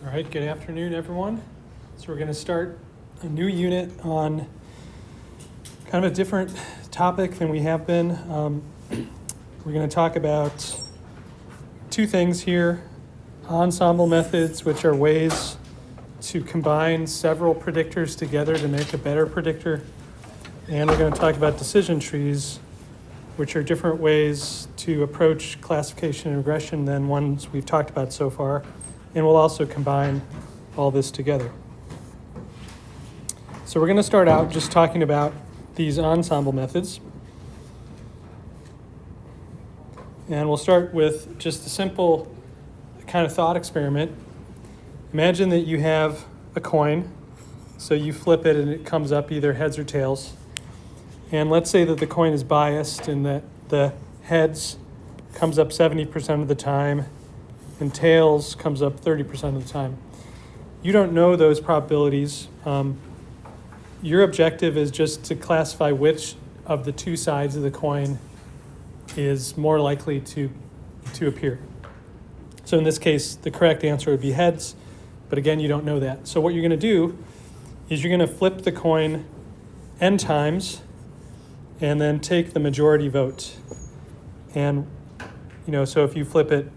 All right, good afternoon, everyone. So we're going to start a new unit on kind of a different topic than we have been. We're going to talk about two things here: ensemble methods, which are ways to combine several predictors together to make a better predictor. And we're going to talk about decision trees, which are different ways to approach classification and regression than ones we've talked about so far. And we'll also combine all this together. So we're going to start out just talking about these ensemble methods. And we'll start with just a simple kind of thought experiment. Imagine that you have a coin. So you flip it and it comes up either heads or tails. And let's say that the coin is biased and that the heads comes up 70% of the time and tails comes up 30% of the time. You don't know those probabilities. Your objective is just to classify which of the two sides of the coin is more likely to appear. So in this case, the correct answer would be heads, but again, you don't know that. So what you're going to do is you're going to flip the coin n times and then take the majority vote. And, so if you flip it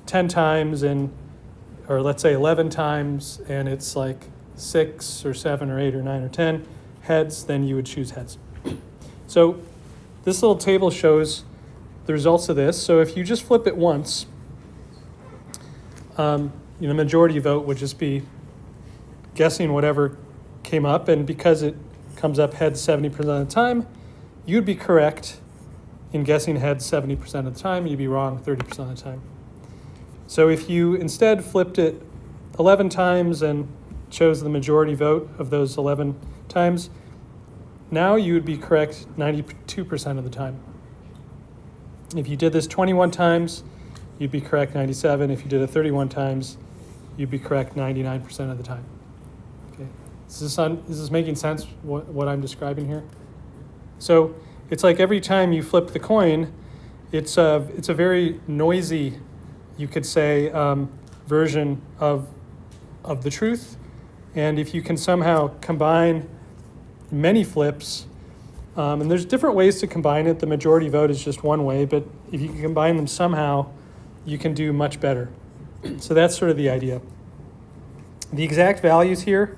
10 times or let's say 11 times, and it's like 6 or 7 or 8 or 9 or 10 heads, then you would choose heads. So this little table shows the results of this. So if you just flip it once, majority vote would just be guessing whatever came up, and because it comes up heads 70% of the time, you'd be correct in guessing heads 70% of the time, you'd be wrong 30% of the time. So if you instead flipped it 11 times and chose the majority vote of those 11 times, now you would be correct 92% of the time. If you did this 21 times, you'd be correct 97. If you did it 31 times, you'd be correct 99% of the time. Okay, is this making sense, what I'm describing here? So it's like every time you flip the coin, it's a very noisy, you could say, version of the truth. And if you can somehow combine many flips, and there's different ways to combine it. The majority vote is just one way, but if you can combine them somehow, you can do much better. So that's sort of the idea. The exact values here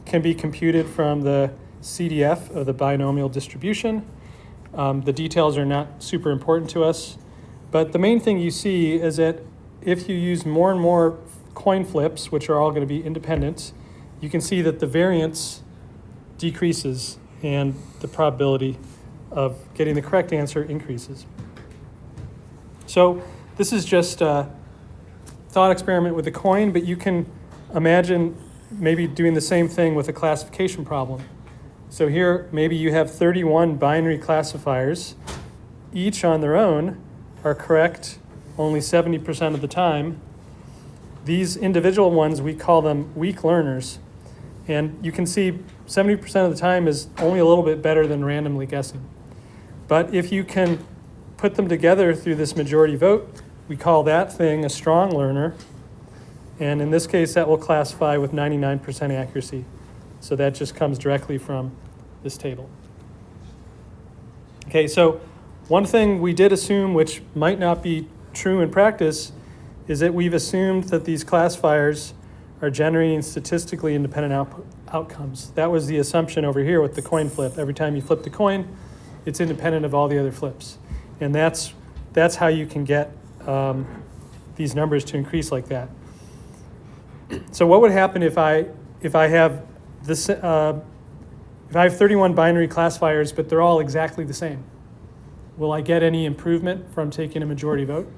can be computed from the CDF of the binomial distribution. The details are not super important to us, but the main thing you see is that if you use more and more coin flips, which are all going to be independent, you can see that the variance decreases and the probability of getting the correct answer increases. So this is just a thought experiment with a coin, but you can imagine maybe doing the same thing with a classification problem. So here, maybe you have 31 binary classifiers. Each on their own are correct only 70% of the time. These individual ones, we call them weak learners. And you can see 70% of the time is only a little bit better than randomly guessing. But if you can put them together through this majority vote, we call that thing a strong learner. And in this case, that will classify with 99% accuracy. So that just comes directly from this table. Okay, so one thing we did assume, which might not be true in practice, is that we've assumed that these classifiers are generating statistically independent outcomes. That was the assumption over here with the coin flip. Every time you flip the coin, it's independent of all the other flips. And that's how you can get these numbers to increase like that. So what would happen if I have this? If I have 31 binary classifiers, but they're all exactly the same? Will I get any improvement from taking a majority vote?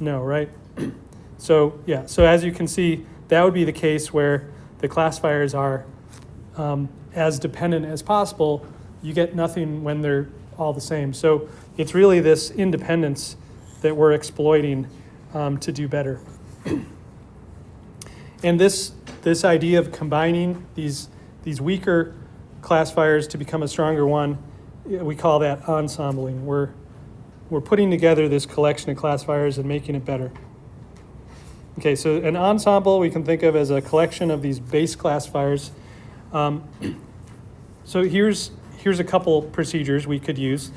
No, right? So as you can see, that would be the case where the classifiers are as dependent as possible. You get nothing when they're all the same. So it's really this independence that we're exploiting to do better. And this idea of combining these weaker classifiers to become a stronger one, we call that ensembling. We're putting together this collection of classifiers and making it better. Okay, so an ensemble we can think of as a collection of these base classifiers. So here's a couple procedures we could use.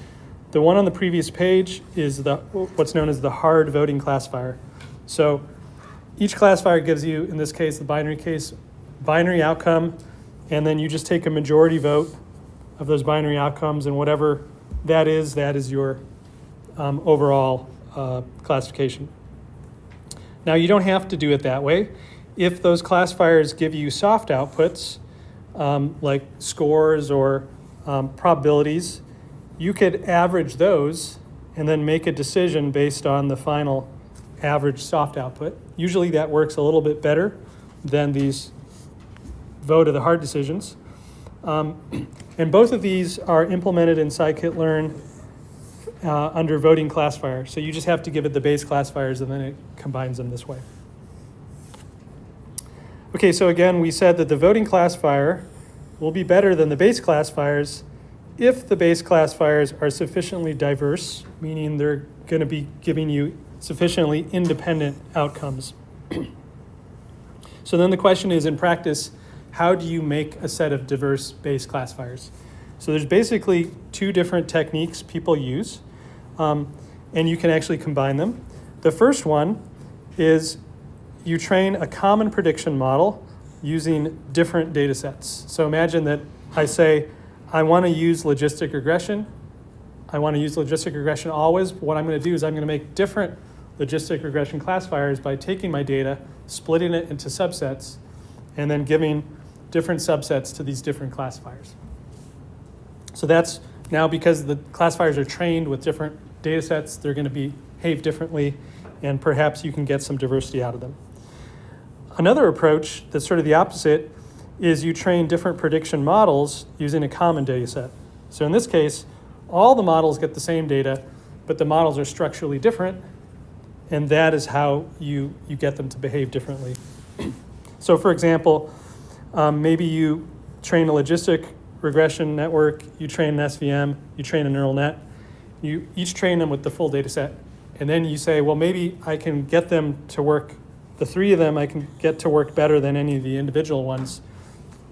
The one on the previous page is what's known as the hard voting classifier. So each classifier gives you, in this case, the binary outcome, and then you just take a majority vote of those binary outcomes, and whatever that is your overall classification. Now, you don't have to do it that way. If those classifiers give you soft outputs, like scores or probabilities, you could average those and then make a decision based on the final average soft output. Usually that works a little bit better than these vote of the hard decisions. And both of these are implemented in scikit-learn under voting classifier. So you just have to give it the base classifiers and then it combines them this way. Okay, so again, we said that the voting classifier will be better than the base classifiers if the base classifiers are sufficiently diverse, meaning they're going to be giving you sufficiently independent outcomes. So then the question is, in practice, how do you make a set of diverse base classifiers? So there's basically two different techniques people use, and you can actually combine them. The first one is you train a common prediction model using different data sets. So imagine that I say, I want to use logistic regression. I want to use logistic regression always. But what I'm going to do is I'm going to make different logistic regression classifiers by taking my data, splitting it into subsets, and then giving different subsets to these different classifiers. So that's now because the classifiers are trained with different data sets, they're going to behave differently, and perhaps you can get some diversity out of them. Another approach that's sort of the opposite is you train different prediction models using a common data set. So in this case, all the models get the same data, but the models are structurally different, and that is how you get them to behave differently. So for example, maybe you train a logistic regression network, you train an SVM, you train a neural net. You each train them with the full data set, and then you say, well, maybe I can get them to work, the three of them I can get to work better than any of the individual ones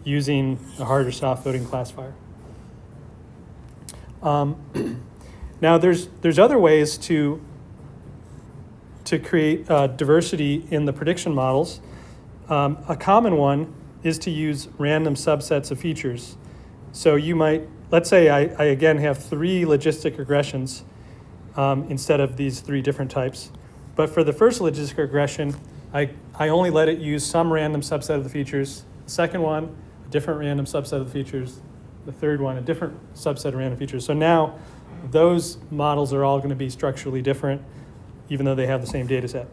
using a hard or soft voting classifier. Now there's other ways to create diversity in the prediction models. A common one is to use random subsets of features. So you might, let's say I again have 3 logistic regressions instead of these 3 different types. But for the first logistic regression, I only let it use some random subset of the features. The second one, a different random subset of the features. The third one, a different subset of random features. So now those models are all going to be structurally different, even though they have the same data set.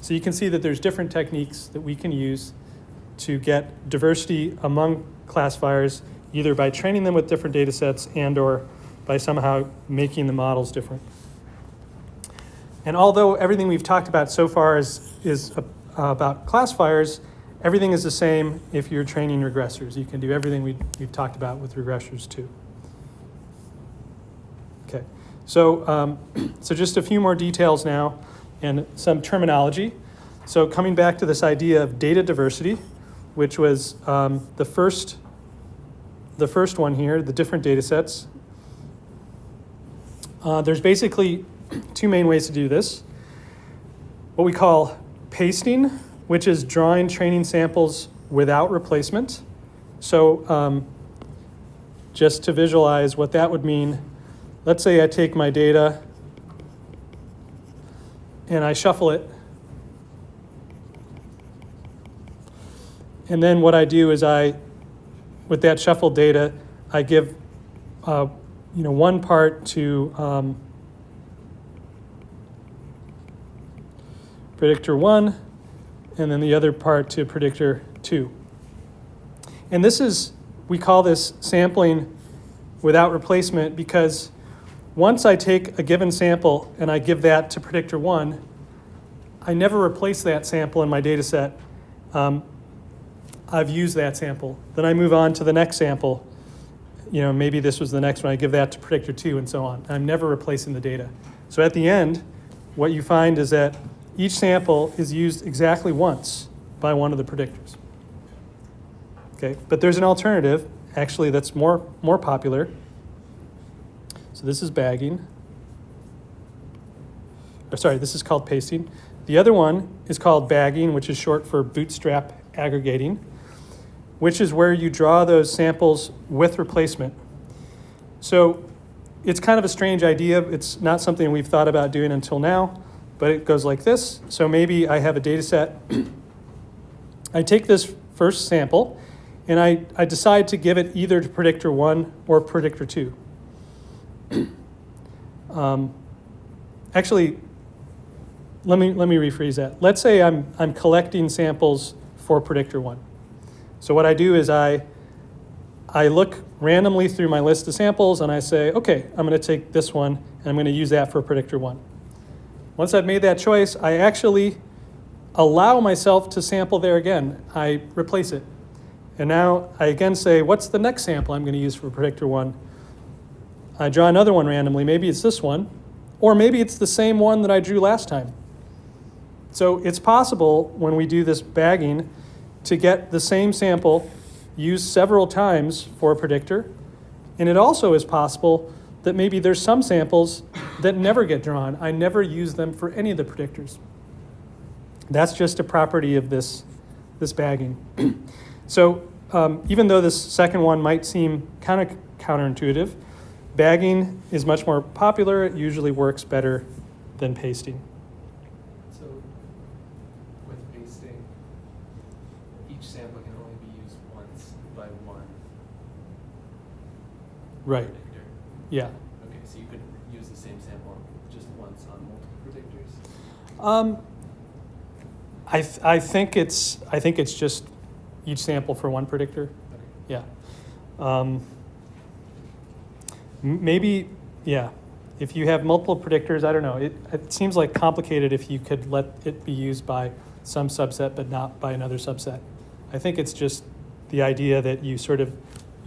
So you can see that there's different techniques that we can use to get diversity among classifiers, either by training them with different data sets and or by somehow making the models different. And although everything we've talked about so far is about classifiers, everything is the same if you're training regressors. You can do everything we've talked about with regressors too. Okay, so just a few more details now and some terminology. So coming back to this idea of data diversity, which was the first one here, the different data sets. There's basically 2 main ways to do this. What we call pasting, which is drawing training samples without replacement. So just to visualize what that would mean, let's say I take my data and I shuffle it. And then what I do is with that shuffled data, I give one part to predictor 1, and then the other part to predictor 2. And we call this sampling without replacement because once I take a given sample and I give that to predictor 1, I never replace that sample in my data set. I've used that sample. Then I move on to the next sample. Maybe this was the next one. I give that to predictor 2 and so on. I'm never replacing the data. So at the end, what you find is that each sample is used exactly once by one of the predictors. Okay, but there's an alternative, actually, that's more popular. So this is bagging. Or sorry, this is called pasting. The other one is called bagging, which is short for bootstrap aggregating, which is where you draw those samples with replacement. So it's kind of a strange idea. It's not something we've thought about doing until now, but it goes like this. So maybe I have a data set. I take this first sample, and I decide to give it either to predictor 1 or predictor 2. Actually, let me rephrase that. Let's say I'm collecting samples for predictor 1. So what I do is I look randomly through my list of samples, and I say, okay, I'm going to take this one, and I'm going to use that for predictor 1. Once I've made that choice, I actually allow myself to sample there again. I replace it. And now I again say, what's the next sample I'm going to use for predictor 1? I draw another one randomly. Maybe it's this one, or maybe it's the same one that I drew last time. So it's possible when we do this bagging to get the same sample used several times for a predictor. And it also is possible that maybe there's some samples that never get drawn. I never use them for any of the predictors. That's just a property of this bagging. So even though this second one might seem kind of counterintuitive, bagging is much more popular. It usually works better than pasting. So with pasting, each sample can only be used once by one Right. predictor. Yeah. Okay, so you could use the same sample just once on multiple predictors? I think it's just each sample for one predictor. Okay. Yeah. Maybe, yeah. If you have multiple predictors, I don't know. It seems like complicated if you could let it be used by some subset but not by another subset. I think it's just the idea that you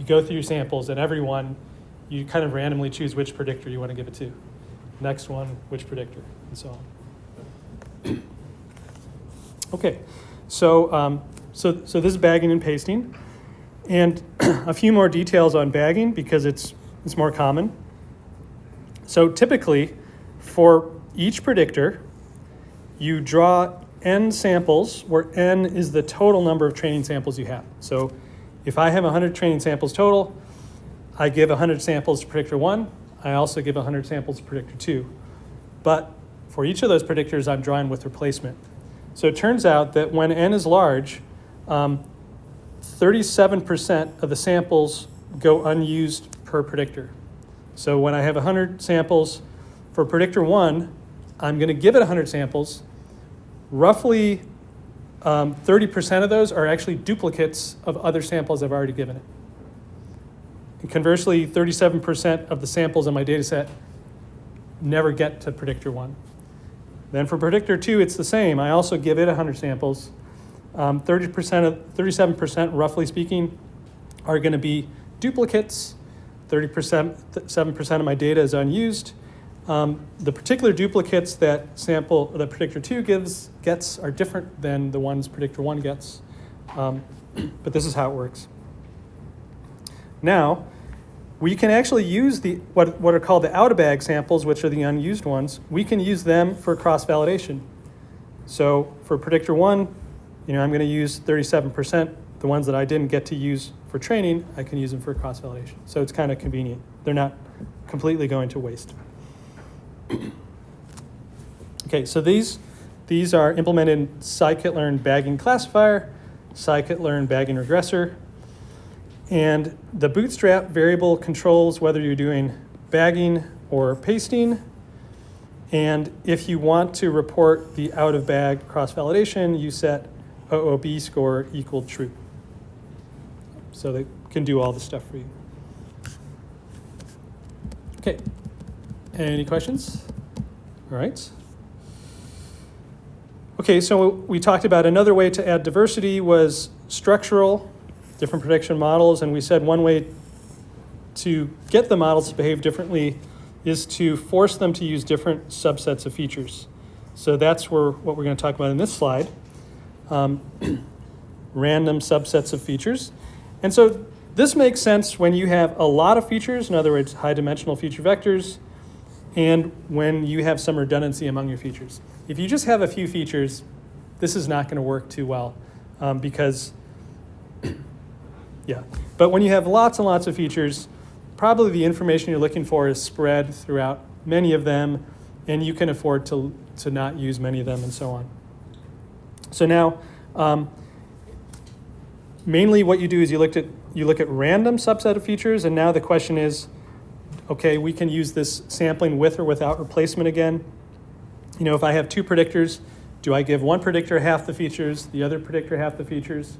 go through your samples, and every one you kind of randomly choose which predictor you want to give it to. Next one, which predictor, and so on. Okay, so this is bagging and pasting, and a few more details on bagging because it's more common. So typically, for each predictor, you draw n samples, where n is the total number of training samples you have. So if I have 100 training samples total, I give 100 samples to predictor 1. I also give 100 samples to predictor 2. But for each of those predictors, I'm drawing with replacement. So it turns out that when n is large, 37% of the samples go unused per predictor. So when I have 100 samples for predictor 1, I'm going to give it 100 samples. Roughly 30% of those are actually duplicates of other samples I've already given it. And conversely, 37% of the samples in my data set never get to predictor 1. Then for predictor 2, it's the same. I also give it 100 samples. 37%, roughly speaking, are going to be duplicates. 7% of my data is unused. The particular duplicates that predictor 2 gets are different than the ones predictor 1 gets. But this is how it works. Now, we can actually use what are called the out-of-bag samples, which are the unused ones. We can use them for cross-validation. So for predictor 1, I'm going to use 37%. The ones that I didn't get to use for training, I can use them for cross-validation. So it's kind of convenient. They're not completely going to waste. Okay, so these are implemented in scikit-learn bagging classifier, scikit-learn bagging regressor, and the bootstrap variable controls whether you're doing bagging or pasting. And if you want to report the out-of-bag cross-validation, you set OOB score equal true. So they can do all the stuff for you. Okay, any questions? All right. Okay, so we talked about another way to add diversity was structural, different prediction models, and we said one way to get the models to behave differently is to force them to use different subsets of features. So that's what we're going to talk about in this slide. Random subsets of features. And so this makes sense when you have a lot of features, in other words, high dimensional feature vectors, and when you have some redundancy among your features. If you just have a few features, this is not going to work too well because, yeah. But when you have lots and lots of features, probably the information you're looking for is spread throughout many of them, and you can afford to not use many of them and so on. So now, mainly what you do is you look at random subset of features, and now the question is, okay, we can use this sampling with or without replacement again. You know, if I have two predictors, do I give one predictor half the features, the other predictor half the features?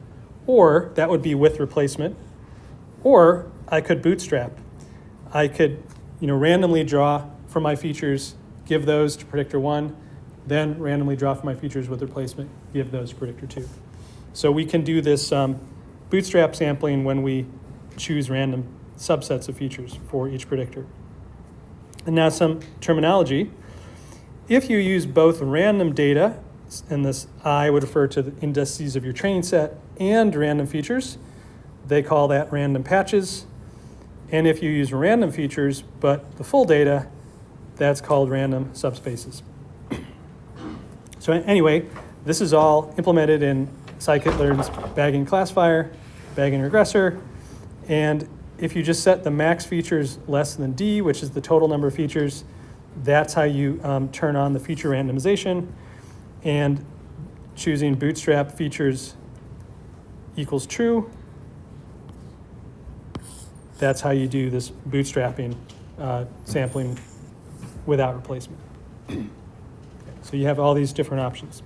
Or that would be with replacement. Or I could bootstrap. I could, randomly draw from my features, give those to predictor 1, then randomly draw from my features with replacement, give those to predictor 2. So we can do this bootstrap sampling when we choose random subsets of features for each predictor. And now some terminology. If you use both random data, and this I would refer to the indices of your training set, and random features, they call that random patches. And if you use random features but the full data, that's called random subspaces. So anyway, this is all implemented in scikit-learn's bagging classifier, bagging regressor, and if you just set the max features less than D, which is the total number of features, that's how you turn on the feature randomization, and choosing bootstrap features equals true. That's how you do this bootstrapping sampling without replacement. So you have all these different options.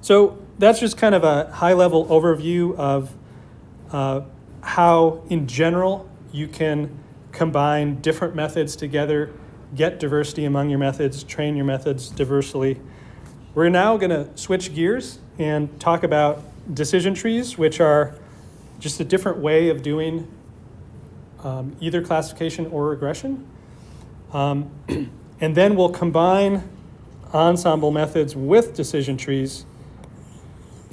So that's just kind of a high-level overview of how, in general, you can combine different methods together, get diversity among your methods, train your methods diversely. We're now going to switch gears and talk about decision trees, which are just a different way of doing either classification or regression. And then we'll combine ensemble methods with decision trees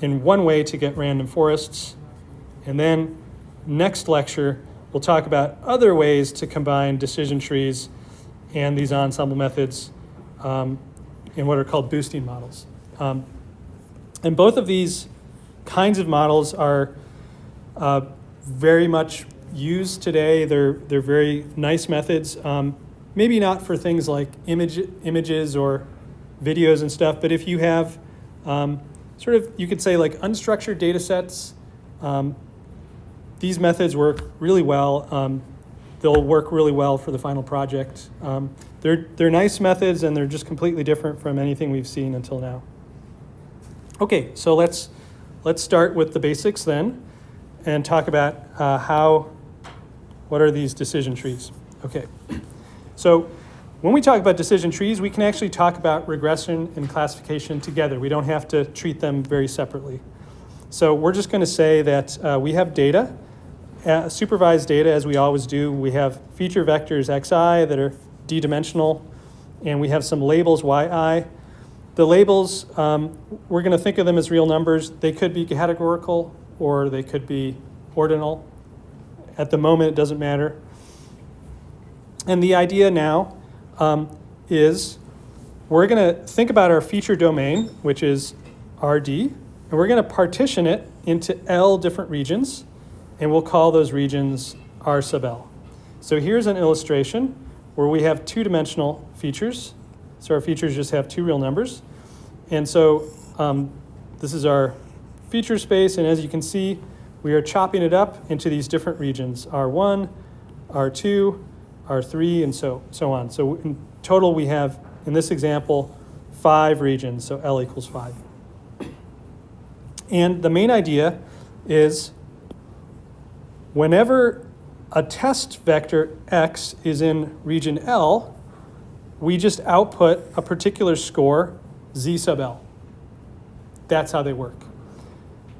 in one way to get random forests. And then next lecture, we'll talk about other ways to combine decision trees and these ensemble methods in what are called boosting models. And both of these kinds of models are very much used today. They're very nice methods. Maybe not for things like images or videos and stuff, but if you have you could say like unstructured data sets, these methods work really well. They'll work really well for the final project. They're nice methods, and they're just completely different from anything we've seen until now. Okay, so let's start with the basics then, and talk about what are these decision trees? Okay, so when we talk about decision trees, we can actually talk about regression and classification together. We don't have to treat them very separately. So we're just going to say that we have data, supervised data, as we always do. We have feature vectors xi that are d-dimensional, and we have some labels yi. The labels, we're going to think of them as real numbers. They could be categorical, or they could be ordinal. At the moment, it doesn't matter. And the idea now is we're going to think about our feature domain, which is RD, and we're going to partition it into L different regions, and we'll call those regions R sub L. So here's an illustration where we have two-dimensional features. So our features just have two real numbers. And so this is our feature space, and as you can see, we are chopping it up into these different regions, R1, R2, R3, and so on. So in total, we have, in this example, 5 regions, so L equals 5. And the main idea is whenever a test vector x is in region L, we just output a particular score, z sub L. That's how they work.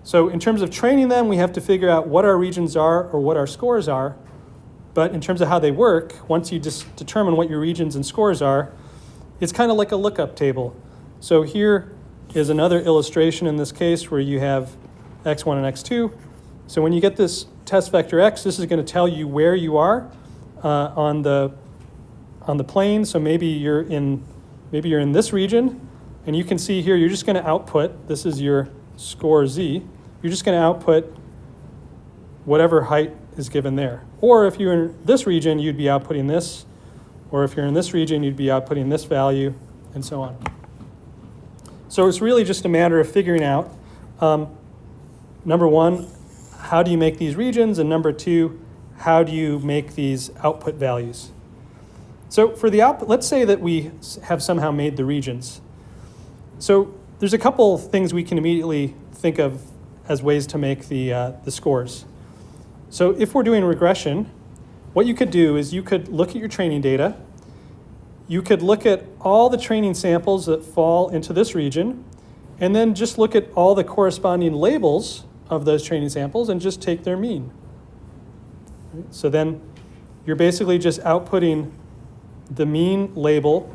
So in terms of training them, we have to figure out what our regions are or what our scores are. But in terms of how they work, once you just determine what your regions and scores are, it's kind of like a lookup table. So here is another illustration in this case where you have x1 and x2. So when you get this test vector x, this is going to tell you where you are on the plane. So maybe you're in this region, and you can see here you're just going to output. This is your score z. You're just going to output whatever height is given there. Or if you're in this region, you'd be outputting this. Or if you're in this region, you'd be outputting this value, and so on. So it's really just a matter of figuring out, number one, how do you make these regions? And number two, how do you make these output values? So for the output, let's say that we have somehow made the regions. So there's a couple things we can immediately think of as ways to make the scores. So if we're doing regression, what you could do is you could look at your training data. You could look at all the training samples that fall into this region, and then just look at all the corresponding labels of those training samples and just take their mean. So then you're basically just outputting the mean label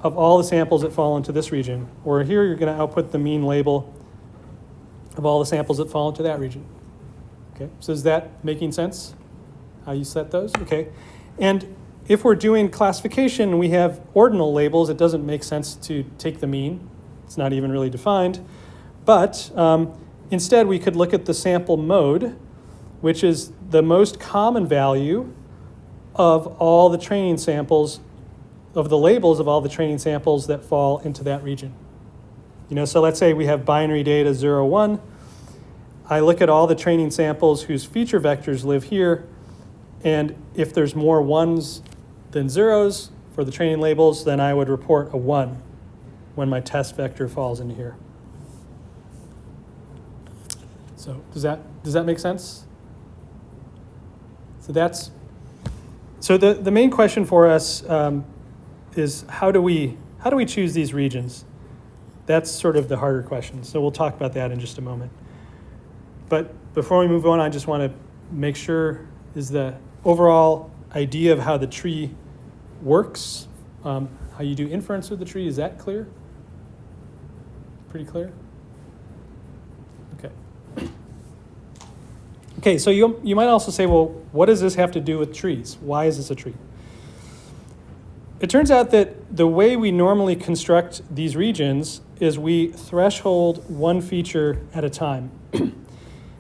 of all the samples that fall into this region. Or here you're going to output the mean label of all the samples that fall into that region. Okay, so is that making sense? How you set those? Okay. And if we're doing classification, we have ordinal labels. It doesn't make sense to take the mean. It's not even really defined. But instead, we could look at the sample mode, which is the most common value of all the training samples, of the labels of all the training samples that fall into that region. So let's say we have binary data 0, 1. I look at all the training samples whose feature vectors live here, and if there's more ones than zeros for the training labels, then I would report a 1 when my test vector falls into here. So does that make sense? So the main question for us is how do we choose these regions? That's sort of the harder question. So we'll talk about that in just a moment. But before we move on, I just want to make sure is the overall idea of how the tree works, how you do inference with the tree, is that clear? Pretty clear? Okay. Okay, so you might also say, well, what does this have to do with trees? Why is this a tree? It turns out that the way we normally construct these regions is we threshold one feature at a time.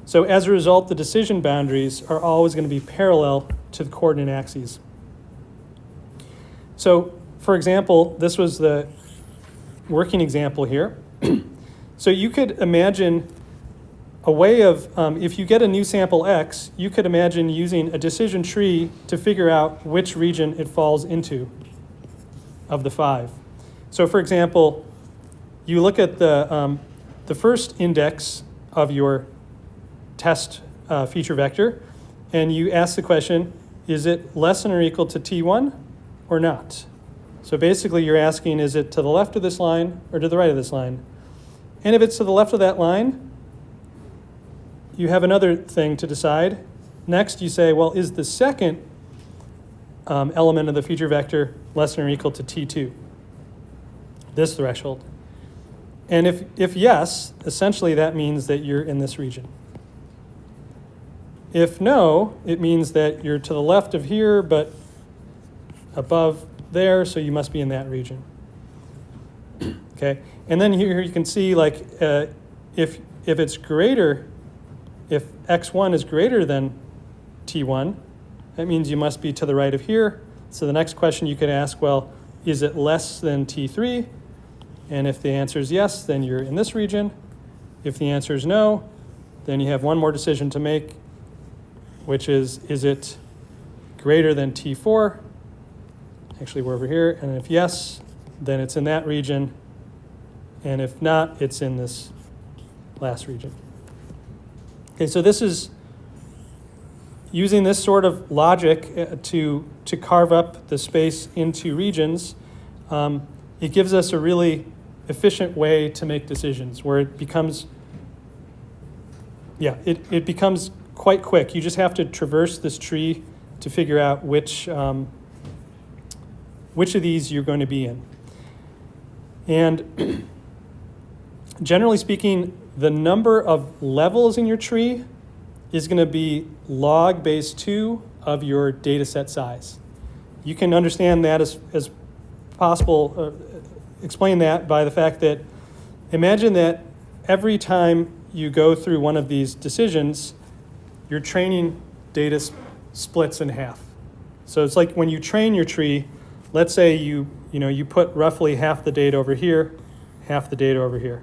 So as a result, the decision boundaries are always going to be parallel to the coordinate axes. So for example, this was the working example here. So you could imagine a way of, if you get a new sample X, you could imagine using a decision tree to figure out which region it falls into of the 5. So for example, you look at the first index of your test feature vector, and you ask the question, is it less than or equal to T1 or not? So basically you're asking, is it to the left of this line or to the right of this line? And if it's to the left of that line, you have another thing to decide. Next, you say, well, is the second element of the feature vector less than or equal to T2, this threshold? And if yes, essentially that means that you're in this region. If no, it means that you're to the left of here, but above there, so you must be in that region. Okay, and then here you can see, like, if it's greater, if x1 is greater than t1, that means you must be to the right of here. So the next question you could ask, well, is it less than t3? And if the answer is yes, then you're in this region. If the answer is no, then you have one more decision to make, which is it greater than T4? Actually, we're over here. And if yes, then it's in that region. And if not, it's in this last region. Okay, so this is using this sort of logic to carve up the space into regions. It gives us a really efficient way to make decisions where it becomes, it becomes quite quick. You just have to traverse this tree to figure out which of these you're going to be in. And generally speaking, the number of levels in your tree is going to be log base 2 of your data set size. You can understand that as possible, explain that by the fact that imagine that every time you go through one of these decisions, your training data splits in half. So it's like when you train your tree, let's say you put roughly half the data over here, half the data over here.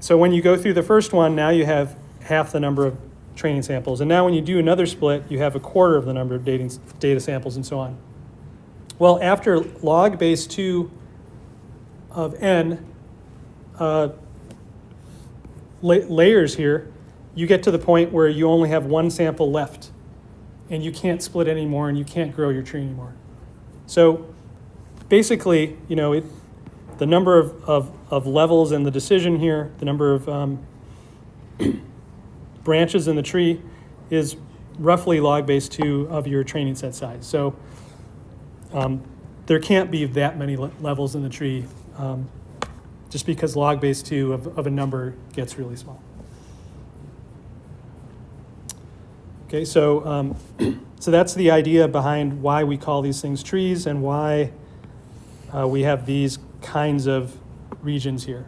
So when you go through the first one, now you have half the number of training samples. And now when you do another split, you have a quarter of the number of data samples and so on. Well, after log base 2 of n layers here, you get to the point where you only have one sample left and you can't split anymore and you can't grow your tree anymore. So basically, the number of levels in the decision here, the number of branches in the tree is roughly log base 2 of your training set size. So there can't be that many levels in the tree just because log base 2 of a number gets really small. Okay, so that's the idea behind why we call these things trees and why we have these kinds of regions here.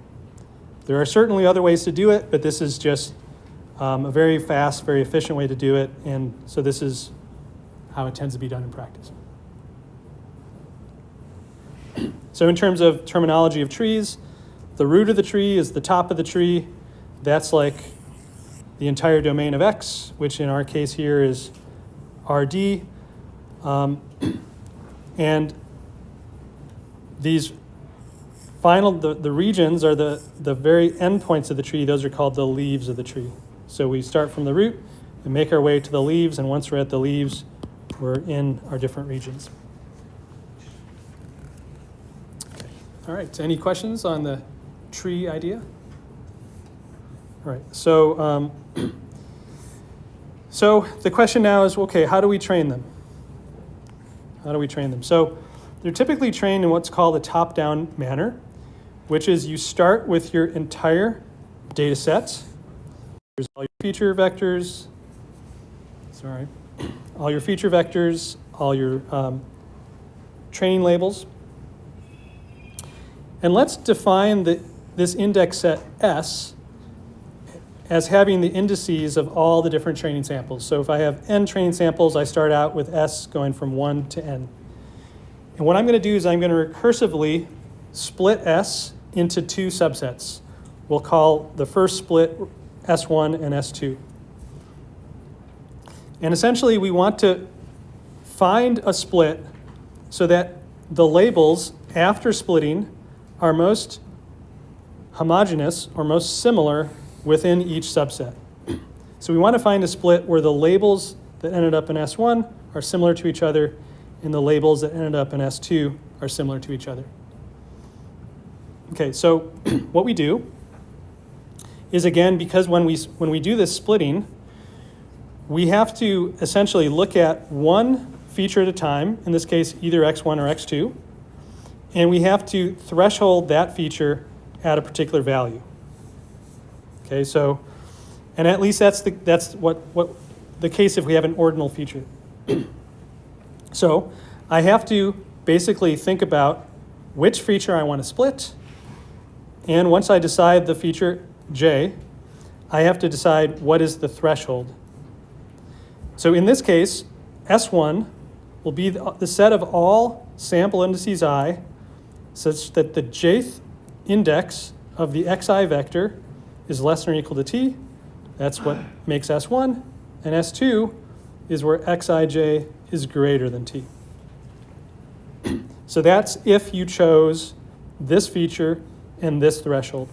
There are certainly other ways to do it, but this is just a very fast, very efficient way to do it, and so this is how it tends to be done in practice. So in terms of terminology of trees, the root of the tree is the top of the tree. That's like the entire domain of X, which in our case here is RD. And these the regions are the very end points of the tree. Those are called the leaves of the tree. So we start from the root and make our way to the leaves, and once we're at the leaves, we're in our different regions. Okay. All right, any questions on the tree idea? All right, so so the question now is, okay, how do we train them? How do we train them? So they're typically trained in what's called a top-down manner, which is you start with your entire data set. Here's all your feature vectors. Sorry. All your feature vectors, all your training labels. And let's define this index set S as having the indices of all the different training samples. So if I have n training samples, I start out with S going from 1 to n. And what I'm going to do is I'm going to recursively split S into two subsets. We'll call the first split S1 and S2. And essentially, we want to find a split so that the labels after splitting are most homogeneous or most similar within each subset. So we want to find a split where the labels that ended up in S1 are similar to each other and the labels that ended up in S2 are similar to each other. Okay, so what we do is, again, because when we do this splitting, we have to essentially look at one feature at a time, in this case either X1 or X2, and we have to threshold that feature at a particular value. Okay, so, and at least that's what the case if we have an ordinal feature. So I have to basically think about which feature I want to split, and once I decide the feature J, I have to decide what is the threshold. So in this case, S1 will be the set of all sample indices I such that the jth index of the xi vector is less than or equal to t. That's what makes S1. And S2 is where xij is greater than t. So that's if you chose this feature and this threshold.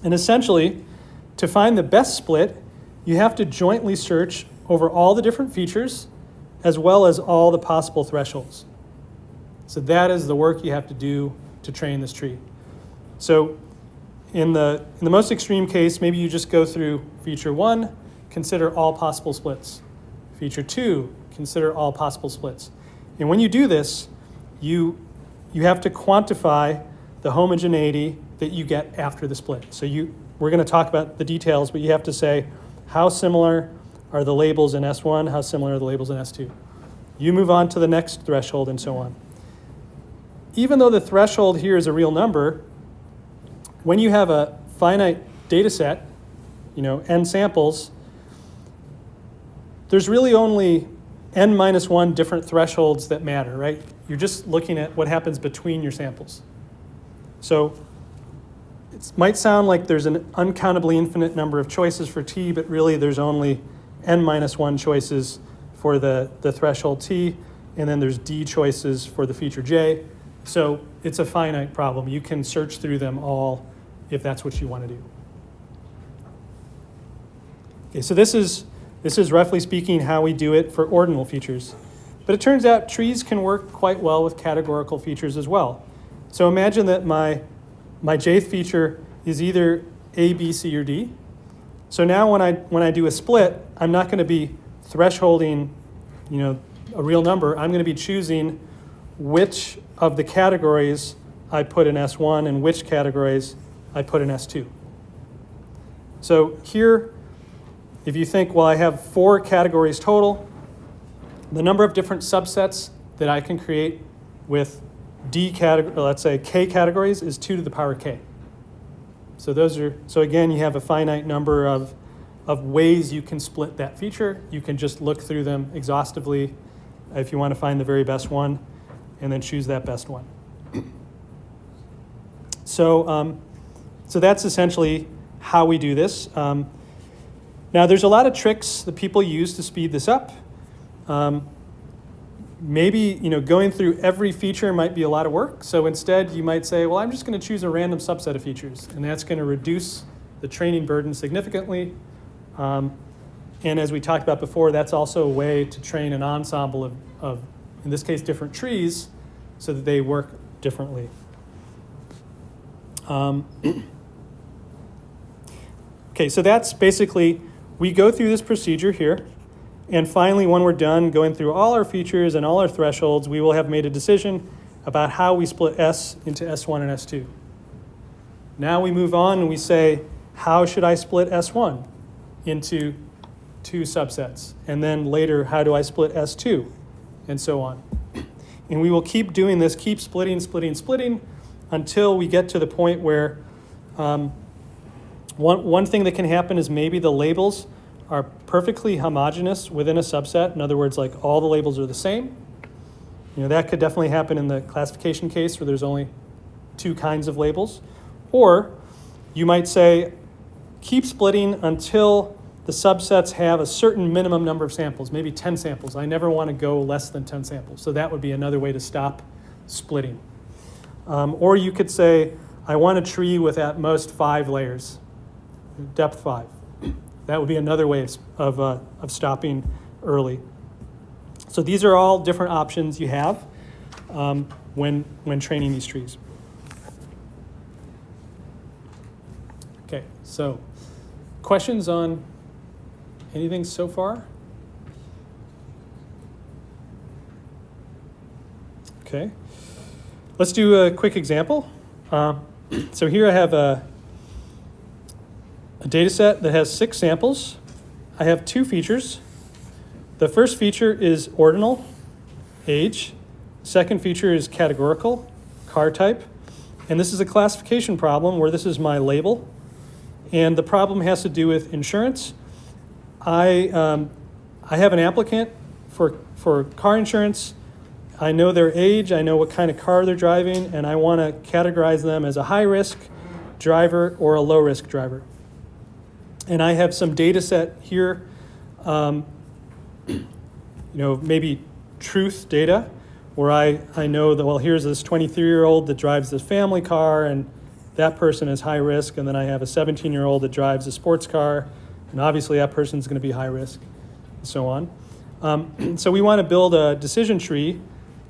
And essentially, to find the best split, you have to jointly search over all the different features as well as all the possible thresholds. So that is the work you have to do to train this tree. So in the most extreme case, maybe you just go through feature 1, consider all possible splits. Feature 2, consider all possible splits. And when you do this, you you have to quantify the homogeneity that you get after the split. So we're going to talk about the details, but you have to say how similar are the labels in S1, how similar are the labels in S2. You move on to the next threshold and so on. Even though the threshold here is a real number, when you have a finite data set, n samples, there's really only n minus 1 different thresholds that matter, right? You're just looking at what happens between your samples. So it might sound like there's an uncountably infinite number of choices for t, but really there's only n minus 1 choices for the threshold t, and then there's d choices for the feature j. So it's a finite problem. You can search through them all if that's what you want to do. Okay, so this is roughly speaking how we do it for ordinal features. But it turns out trees can work quite well with categorical features as well. So imagine that my jth feature is either A, B, C, or D. So now when I do a split, I'm not going to be thresholding, a real number. I'm going to be choosing which of the categories I put in S1 and which categories I put in S2. So here, if you think, well, I have 4 categories total, the number of different subsets that I can create with let's say k categories is 2 to the power k. So again, you have a finite number of ways you can split that feature. You can just look through them exhaustively if you want to find the very best one, and then choose that best one. So that's essentially how we do this. Now, there's a lot of tricks that people use to speed this up. Maybe going through every feature might be a lot of work. So instead, you might say, well, I'm just going to choose a random subset of features, and that's going to reduce the training burden significantly. And as we talked about before, that's also a way to train an ensemble of, in this case, different trees so that they work differently. Okay, so that's basically, we go through this procedure here. And finally, when we're done going through all our features and all our thresholds, we will have made a decision about how we split S into S1 and S2. Now we move on and we say, how should I split S1 into 2 subsets? And then later, how do I split S2? And so on. And we will keep doing this, keep splitting, until we get to the point where one thing that can happen is maybe the labels are perfectly homogeneous within a subset. In other words, like all the labels are the same. That could definitely happen in the classification case where there's only 2 kinds of labels. Or you might say, keep splitting until the subsets have a certain minimum number of samples, maybe 10 samples. I never want to go less than 10 samples. So that would be another way to stop splitting. Or you could say, I want a tree with at most 5 layers, depth 5. That would be another way of stopping early. So these are all different options you have when training these trees. Okay, so questions on anything so far? Okay, let's do a quick example. So here I have a data set that has 6 samples. I have 2 features. The first feature is ordinal, age. Second feature is categorical, car type. And this is a classification problem where this is my label. And the problem has to do with insurance. I have an applicant for car insurance. I know their age, I know what kind of car they're driving, and I want to categorize them as a high-risk driver or a low-risk driver. And I have some data set here, maybe truth data, where I know that, well, here's this 23-year-old that drives this family car, and that person is high risk, and then I have a 17-year-old that drives a sports car, and obviously that person's going to be high risk, and so on. So we want to build a decision tree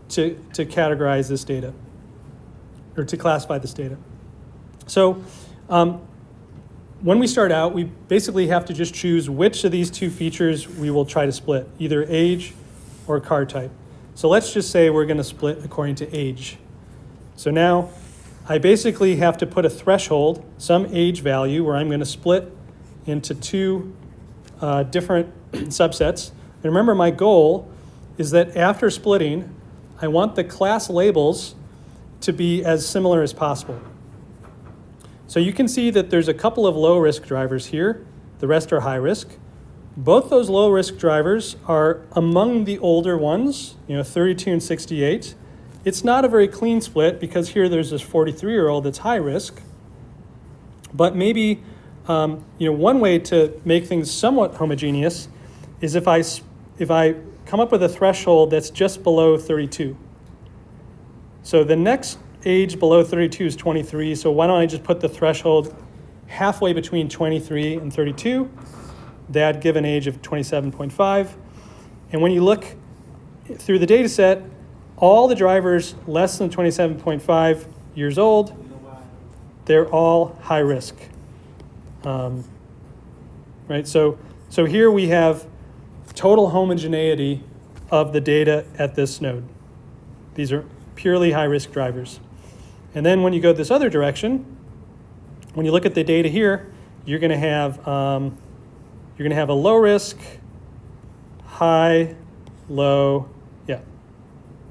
to categorize this data, or to classify this data. So when we start out, we basically have to just choose which of these 2 features we will try to split, either age or car type. So let's just say we're going to split according to age. So now I basically have to put a threshold, some age value, where I'm going to split into two different subsets. And remember, my goal is that after splitting, I want the class labels to be as similar as possible. So you can see that there's a couple of low-risk drivers here. The rest are high-risk. Both those low-risk drivers are among the older ones, 32 and 68. It's not a very clean split because here there's this 43-year-old that's high risk. But maybe one way to make things somewhat homogeneous is if I come up with a threshold that's just below 32. So the next age below 32 is 23. So why don't I just put the threshold halfway between 23 and 32? That'd give an age of 27.5. And when you look through the data set, all the drivers less than 27.5 years old, they're all high risk. Right? So here we have total homogeneity of the data at this node. These are purely high risk drivers. And then when you go this other direction, when you look at the data here, you're going to have a low risk, high, low, yeah.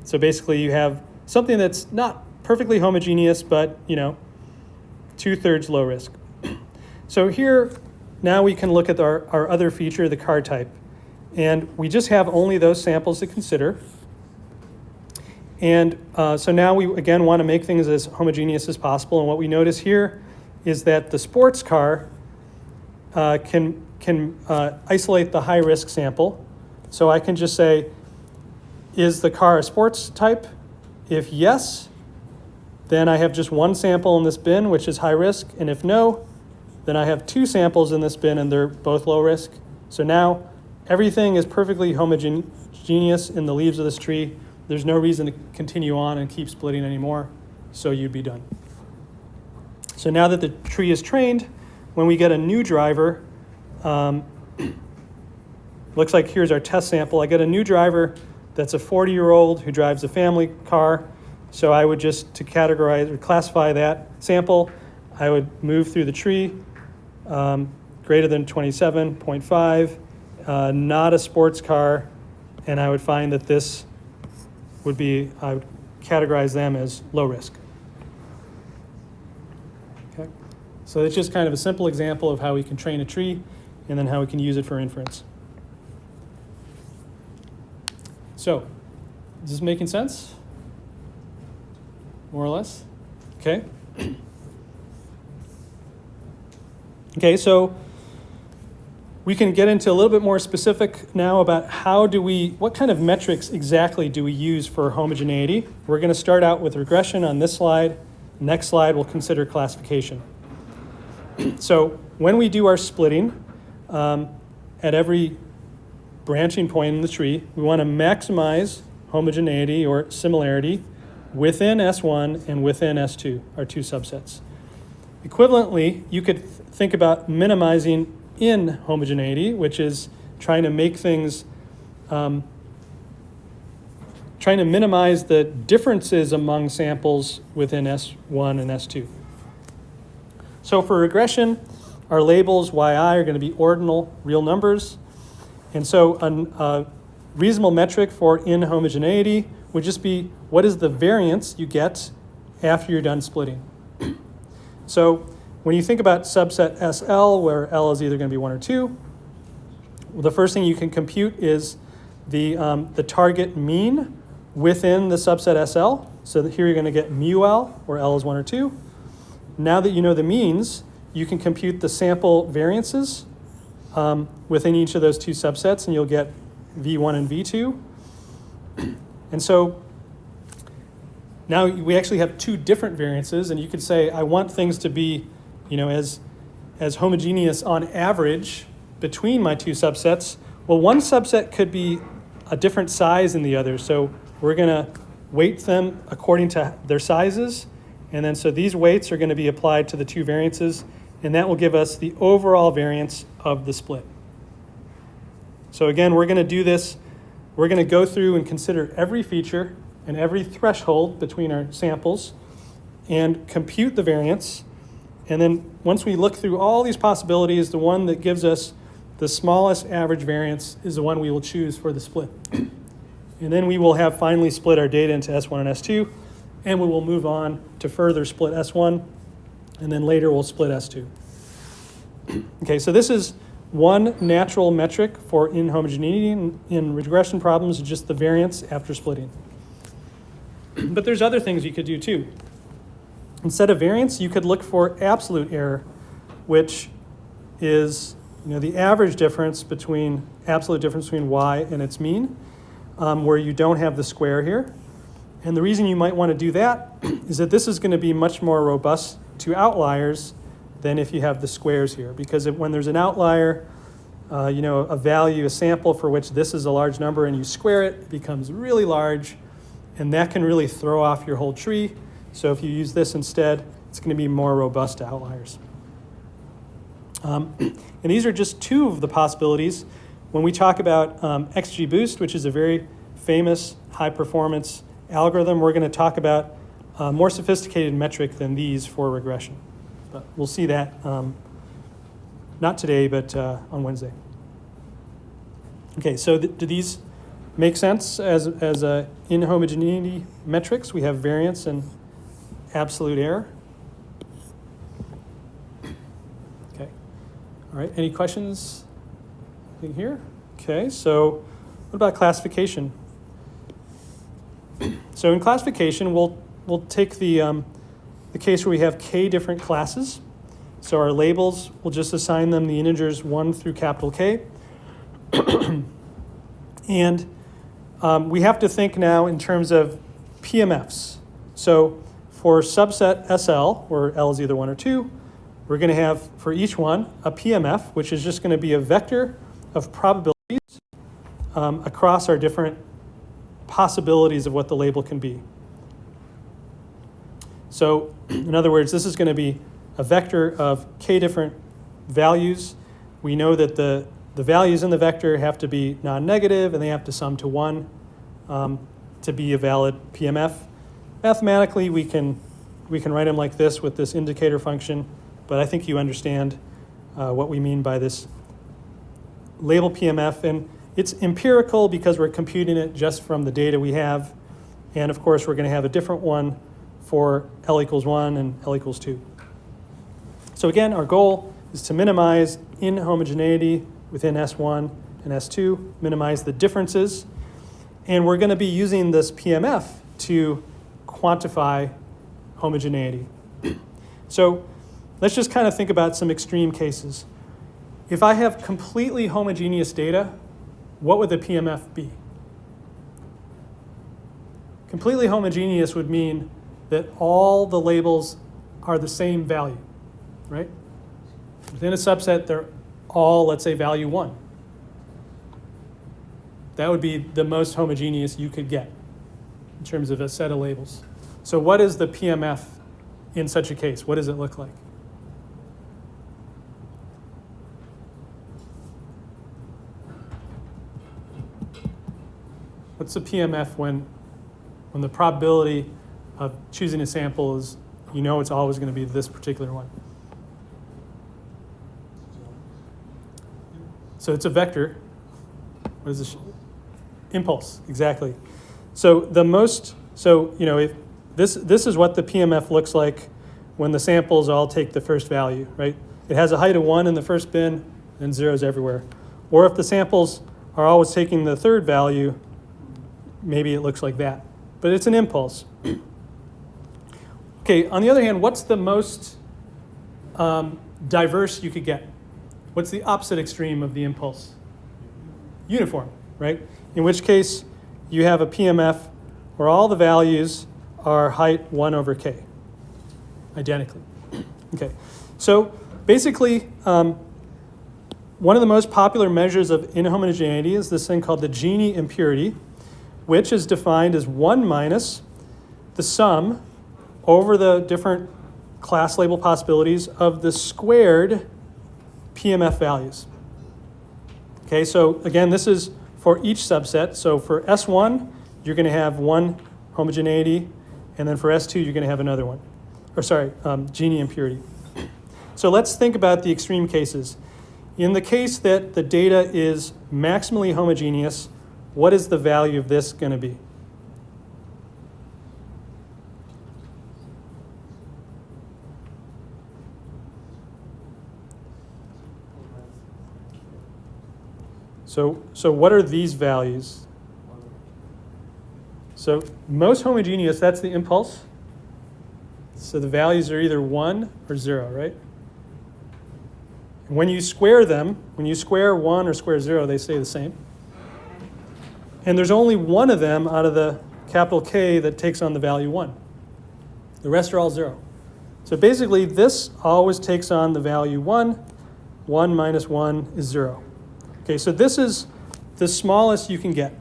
So basically you have something that's not perfectly homogeneous, but 2/3 low risk. So here, now we can look at our other feature, the car type. And we just have only those samples to consider. And so now we, again, want to make things as homogeneous as possible. And what we notice here is that the sports car can isolate the high-risk sample. So I can just say, is the car a sports type? If yes, then I have just one sample in this bin, which is high risk. And if no, then I have two samples in this bin, and they're both low risk. So now everything is perfectly homogeneous in the leaves of this tree. There's no reason to continue on and keep splitting anymore, so you'd be done. So now that the tree is trained, when we get a new driver, looks like here's our test sample. I get a new driver that's a 40-year-old who drives a family car. So I would just, to categorize or classify that sample, I would move through the tree, greater than 27.5, not a sports car, and I would find that this I would categorize them as low risk. Okay, so it's just kind of a simple example of how we can train a tree and then how we can use it for inference. So, is this making sense? More or less? Okay. Okay, so we can get into a little bit more specific now about what kind of metrics exactly do we use for homogeneity. We're going to start out with regression on this slide. Next slide, we'll consider classification. So when we do our splitting, at every branching point in the tree, we want to maximize homogeneity or similarity within S1 and within S2, our two subsets. Equivalently, you could think about minimizing in homogeneity, which is trying to make things, trying to minimize the differences among samples within S1 and S2. So for regression, our labels yi are going to be ordinal real numbers. And so a reasonable metric for in homogeneity would just be what is the variance you get after you're done splitting. So when you think about subset SL, where L is either going to be 1 or 2, well, the first thing you can compute is the target mean within the subset SL. So that here you're going to get mu L, where L is 1 or 2. Now that you know the means, you can compute the sample variances within each of those two subsets, and you'll get V1 and V2. And so now we actually have two different variances, and you could say, I want things to be as homogeneous on average between my two subsets. Well, one subset could be a different size than the other. So we're going to weight them according to their sizes. And then so these weights are going to be applied to the two variances. And that will give us the overall variance of the split. So again, we're going to do this. We're going to go through and consider every feature and every threshold between our samples. and compute the variance. And then once we look through all these possibilities, the one that gives us the smallest average variance is the one we will choose for the split. And then we will have finally split our data into S1 and S2, and we will move on to further split S1, and then later we'll split S2. Okay, so this is one natural metric for inhomogeneity in regression problems, just the variance after splitting. But there's other things you could do too. Instead of variance, you could look for absolute error, which is the average difference between absolute difference between y and its mean, where you don't have the square here. And the reason you might want to do that is that this is going to be much more robust to outliers than if you have the squares here. Because when there's an outlier, a value, a sample for which this is a large number, and you square it, it becomes really large, and that can really throw off your whole tree. So if you use this instead, it's going to be more robust to outliers. And these are just two of the possibilities. When we talk about XGBoost, which is a very famous high-performance algorithm, we're going to talk about a more sophisticated metric than these for regression. But we'll see that not today, but on Wednesday. Okay, so do these make sense as inhomogeneity metrics? We have variance and absolute error. Okay, all right, any questions in here? Okay, so what about classification? So in classification, we'll take the case where we have k different classes. So our labels, we'll just assign them the integers 1 through capital K. And we have to think now in terms of PMFs. So for subset SL, where L is either 1 or 2, we're going to have for each one a PMF, which is just going to be a vector of probabilities across our different possibilities of what the label can be. So in other words, this is going to be a vector of k different values. We know that the values in the vector have to be non-negative, and they have to sum to 1 to be a valid PMF. Mathematically, we can write them like this with this indicator function, but I think you understand what we mean by this label PMF. And it's empirical because we're computing it just from the data we have. And of course, we're going to have a different one for L equals 1 and L equals 2. So again, our goal is to minimize inhomogeneity within S1 and S2, minimize the differences. And we're going to be using this PMF to quantify homogeneity. So let's just kind of think about some extreme cases. If I have completely homogeneous data, what would the PMF be? Completely homogeneous would mean that all the labels are the same value, right? Within a subset, they're all, let's say, value 1. That would be the most homogeneous you could get in terms of a set of labels. So what is the PMF in such a case? What does it look like? What's the PMF when the probability of choosing a sample is, it's always going to be this particular one? So it's a vector. What is this? Impulse, exactly. So if this is what the PMF looks like when the samples all take the first value, right? It has a height of 1 in the first bin and zeros everywhere. Or if the samples are always taking the third value, maybe it looks like that. But it's an impulse. Okay, on the other hand, what's the most diverse you could get? What's the opposite extreme of the impulse? Uniform, right? In which case, you have a PMF where all the values are height 1 over k, identically. Okay, so basically, one of the most popular measures of inhomogeneity is this thing called the Gini impurity, which is defined as 1 minus the sum over the different class label possibilities of the squared PMF values. Okay, so again, this is for each subset. So for S1, you're going to have one homogeneity, and then for S2, you're going to have another one. Gini impurity. So let's think about the extreme cases. In the case that the data is maximally homogeneous, what is the value of this going to be? So what are these values? So most homogeneous, that's the impulse. So the values are either 1 or 0, right? When you square them, when you square 1 or square 0, they stay the same. And there's only one of them out of the capital K that takes on the value 1. The rest are all 0. So basically, this always takes on the value 1. 1 minus 1 is 0. Okay, so this is the smallest you can get.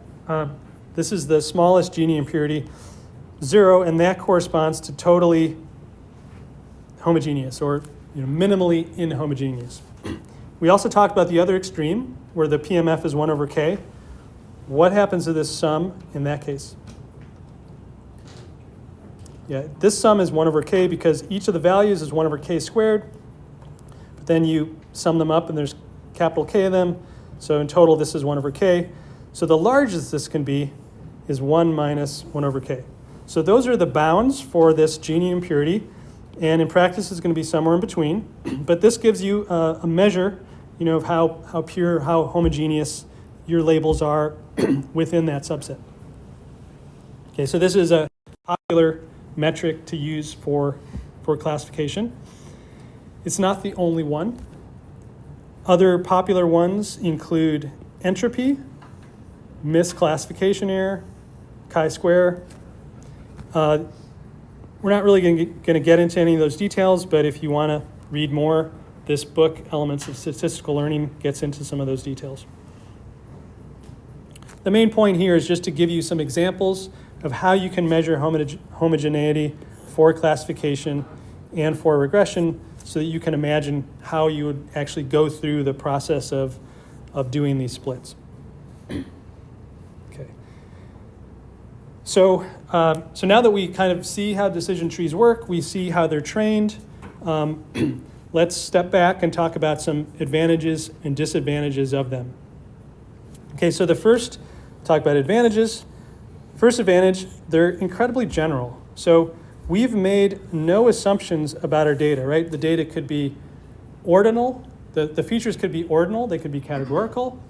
This is the smallest Gini impurity, 0, and that corresponds to totally homogeneous, or minimally inhomogeneous. We also talked about the other extreme, where the PMF is 1 over K. What happens to this sum in that case? Yeah, this sum is 1 over K because each of the values is 1 over K squared. But then you sum them up and there's capital K of them. So in total, this is 1 over K. So the largest this can be is 1 minus 1 over K. So those are the bounds for this Gini impurity. And in practice, it's going to be somewhere in between. But this gives you a measure, of how pure, how homogeneous your labels are within that subset. Okay, so this is a popular metric to use for classification. It's not the only one. Other popular ones include entropy, misclassification error, chi-square. We're not really going to get into any of those details, but if you want to read more, this book, Elements of Statistical Learning, gets into some of those details. The main point here is just to give you some examples of how you can measure homogeneity for classification and for regression so that you can imagine how you would actually go through the process of doing these splits. Okay. So now that we kind of see how decision trees work, we see how they're trained, let's step back and talk about some advantages and disadvantages of them. Okay, so talk about advantages. First advantage, they're incredibly general. So we've made no assumptions about our data, right? The data could be ordinal. The features could be ordinal. They could be categorical.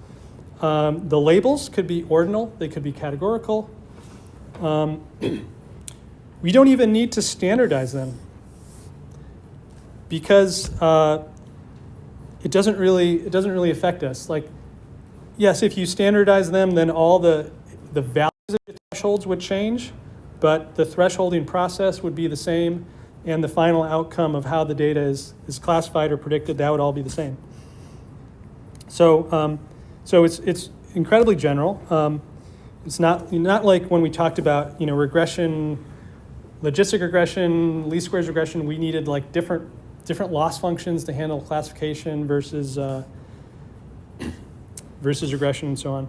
The labels could be ordinal. They could be categorical. We don't even need to standardize them because it doesn't really affect us. Like, yes, if you standardize them, then all the values of the thresholds would change, but the thresholding process would be the same, and the final outcome of how the data is classified or predicted, that would all be the same. So it's incredibly general. It's not like when we talked about regression, logistic regression, least squares regression. We needed like different loss functions to handle classification versus regression and so on.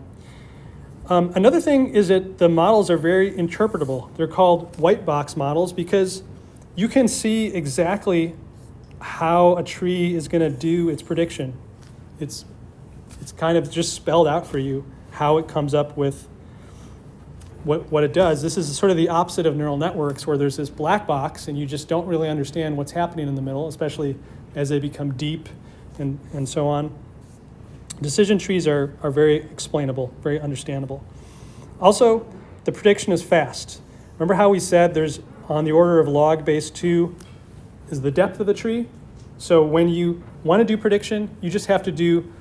Another thing is that the models are very interpretable. They're called white box models because you can see exactly how a tree is going to do its prediction. It's kind of just spelled out for you how it comes up with what it does. This is sort of the opposite of neural networks where there's this black box and you just don't really understand what's happening in the middle, especially as they become deep and so on. Decision trees are very explainable, very understandable. Also, the prediction is fast. Remember how we said there's on the order of log base 2 is the depth of the tree? So when you want to do prediction, you just have to do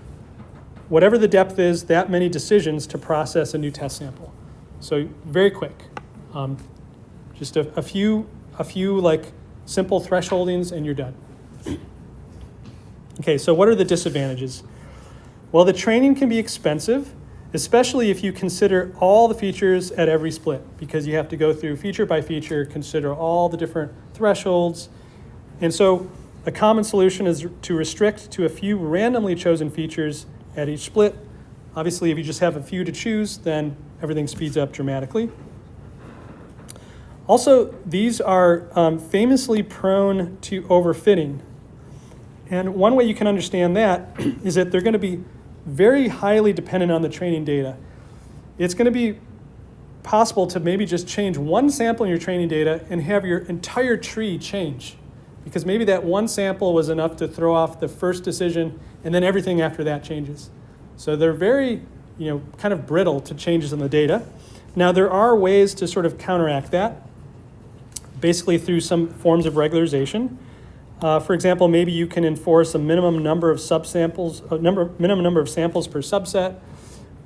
whatever the depth is, that many decisions to process a new test sample. So very quick. Just a few like simple thresholdings and you're done. Okay, so what are the disadvantages? Well, the training can be expensive, especially if you consider all the features at every split, because you have to go through feature by feature, consider all the different thresholds. And so a common solution is to restrict to a few randomly chosen features at each split. Obviously, if you just have a few to choose, then everything speeds up dramatically. Also, these are famously prone to overfitting. And one way you can understand that is that they're going to be very highly dependent on the training data. It's going to be possible to maybe just change one sample in your training data and have your entire tree change, because maybe that one sample was enough to throw off the first decision, and then everything after that changes. So they're very, kind of brittle to changes in the data. Now, there are ways to sort of counteract that, basically through some forms of regularization. For example, maybe you can enforce a minimum number of subsamples, minimum number of samples per subset,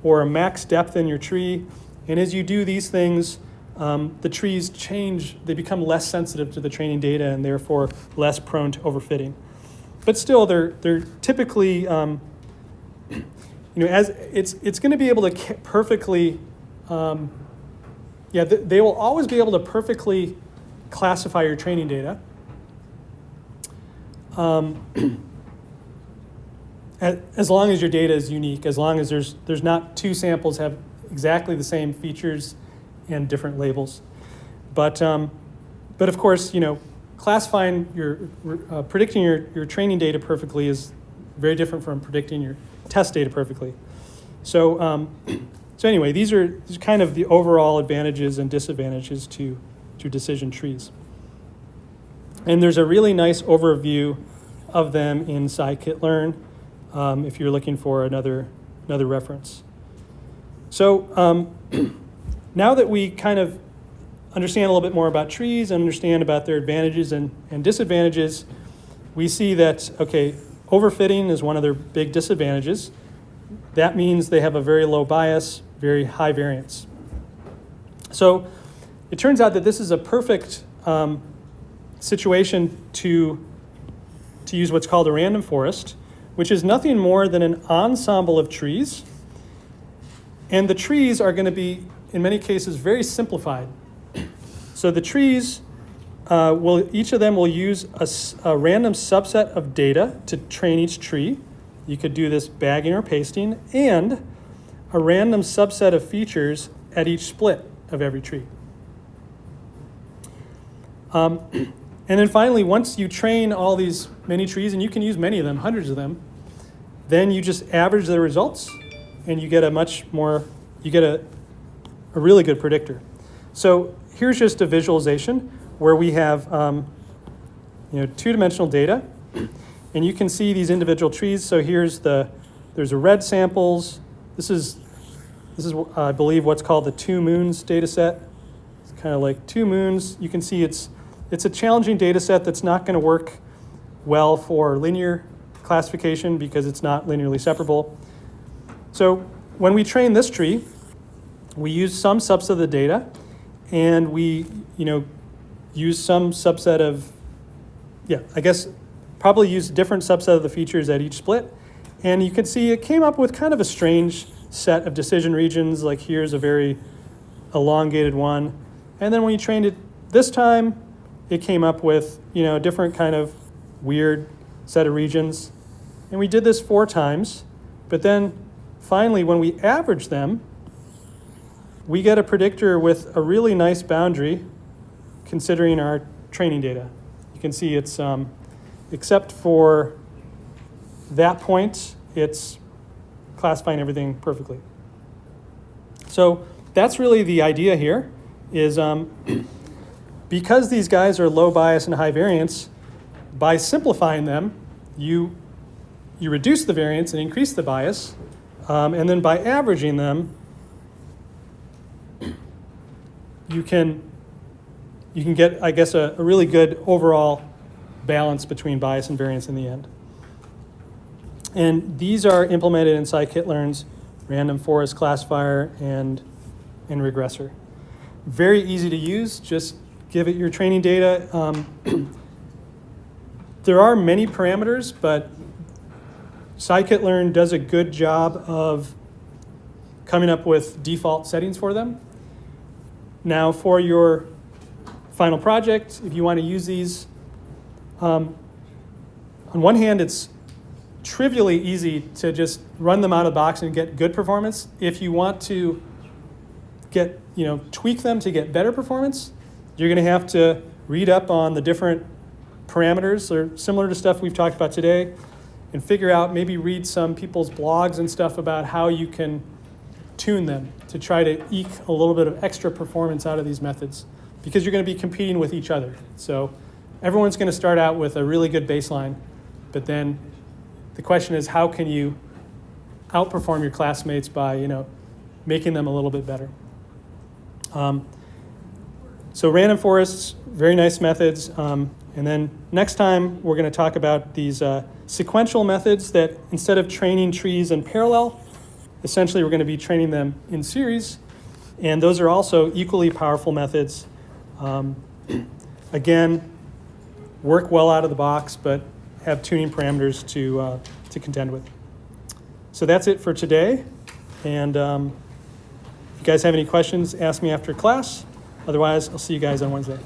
or a max depth in your tree. And as you do these things, the trees change, they become less sensitive to the training data and therefore less prone to overfitting. But still, they're typically, as it's going to be able to perfectly, they will always be able to perfectly classify your training data. As long as your data is unique, as long as there's not two samples have exactly the same features and different labels. But of course, classifying predicting your training data perfectly is very different from predicting your test data perfectly. So anyway, these are kind of the overall advantages and disadvantages to decision trees. And there's a really nice overview of them in scikit-learn if you're looking for another reference. So now that we kind of understand a little bit more about trees and understand about their advantages and disadvantages, we see that, overfitting is one of their big disadvantages. That means they have a very low bias, very high variance. So it turns out that this is a perfect situation to use what's called a random forest, which is nothing more than an ensemble of trees. And the trees are going to be, in many cases, very simplified. So the trees, each of them will use a random subset of data to train each tree. You could do this bagging or pasting, and a random subset of features at each split of every tree. And then finally, once you train all these many trees, and you can use many of them, hundreds of them, then you just average the results, and you get a really good predictor. So here's just a visualization where we have two-dimensional data, and you can see these individual trees. So there's a red samples. This is I believe what's called the 2 moons data set. It's kind of like 2 moons. You can see it's a challenging data set that's not going to work well for linear classification because it's not linearly separable. So when we train this tree, we use some subset of the data, and we use some subset of, probably use a different subset of the features at each split. And you can see it came up with kind of a strange set of decision regions, like here's a very elongated one. And then when you trained it this time, it came up with a different kind of weird set of regions. And we did this 4 times, but then finally when we average them, we get a predictor with a really nice boundary considering our training data. You can see it's, except for that point, it's classifying everything perfectly. So that's really the idea here, is because these guys are low bias and high variance, by simplifying them, you reduce the variance and increase the bias, and then by averaging them, you can get, I guess, a really good overall balance between bias and variance in the end. And these are implemented in scikit-learn's random forest classifier and regressor. Very easy to use. Just give it your training data. There are many parameters, but scikit-learn does a good job of coming up with default settings for them. Now, for your final project, if you want to use these, on one hand, it's trivially easy to just run them out of the box and get good performance. If you want to tweak them to get better performance, You're going to have to read up on the different parameters, or similar to stuff we've talked about today, and figure out, maybe read some people's blogs and stuff about how you can tune them to try to eke a little bit of extra performance out of these methods, because you're going to be competing with each other. So everyone's going to start out with a really good baseline, but then the question is, how can you outperform your classmates by, making them a little bit better? So random forests, very nice methods. And then next time, we're going to talk about these sequential methods that, instead of training trees in parallel, essentially we're going to be training them in series. And those are also equally powerful methods. Again, work well out of the box, but have tuning parameters to contend with. So that's it for today. And if you guys have any questions, ask me after class. Otherwise, I'll see you guys on Wednesday.